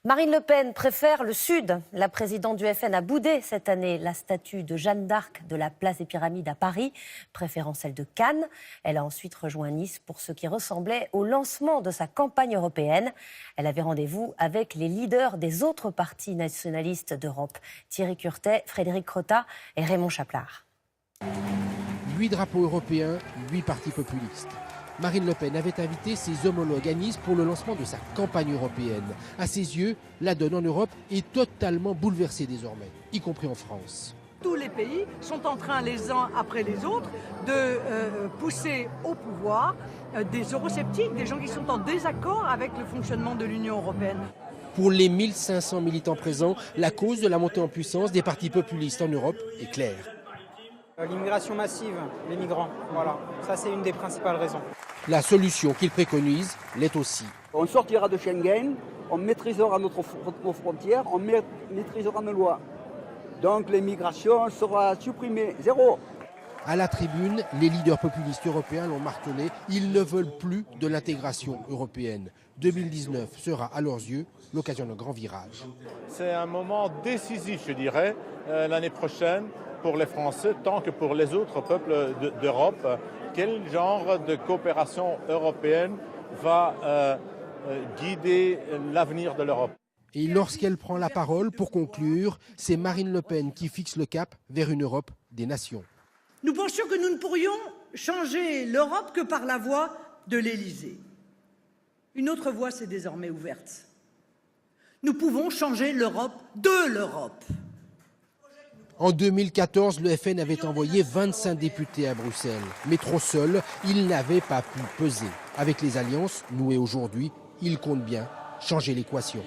Marine Le Pen préfère le Sud. La présidente du FN a boudé cette année la statue de Jeanne d'Arc de la place des Pyramides à Paris, préférant celle de Cannes. Elle a ensuite rejoint Nice pour ce qui ressemblait au lancement de sa campagne européenne. Elle avait rendez-vous avec les leaders des autres partis nationalistes d'Europe, Thierry Curtet, Frédéric Crottat et Raymond Chapelard. 8 drapeaux européens, 8 partis populistes. Marine Le Pen avait invité ses homologues à Nice pour le lancement de sa campagne européenne. À ses yeux, la donne en Europe est totalement bouleversée désormais, y compris en France. Tous les pays sont en train, les uns après les autres, de pousser au pouvoir des eurosceptiques, des gens qui sont en désaccord avec le fonctionnement de l'Union européenne. Pour les 1500 militants présents, la cause de la montée en puissance des partis populistes en Europe est claire. L'immigration massive, les migrants, voilà, ça c'est une des principales raisons. La solution qu'il préconise l'est aussi. On sortira de Schengen, on maîtrisera nos frontières, on maîtrisera nos lois. Donc l'immigration sera supprimée, zéro. À la tribune, les leaders populistes européens l'ont martelé, ils ne veulent plus de l'intégration européenne. 2019 sera à leurs yeux l'occasion d'un grand virage. C'est un moment décisif, je dirais, l'année prochaine pour les Français, tant que pour les autres peuples d'Europe. Quel genre de coopération européenne va guider l'avenir de l'Europe? Et lorsqu'elle prend la parole pour conclure, c'est Marine Le Pen qui fixe le cap vers une Europe des nations. Nous pensions que nous ne pourrions changer l'Europe que par la voie de l'Élysée. Une autre voie s'est désormais ouverte. Nous pouvons changer l'Europe de l'Europe. En 2014, le FN avait envoyé 25 députés à Bruxelles. Mais trop seul, il n'avait pas pu peser. Avec les alliances nouées aujourd'hui, il compte bien changer l'équation.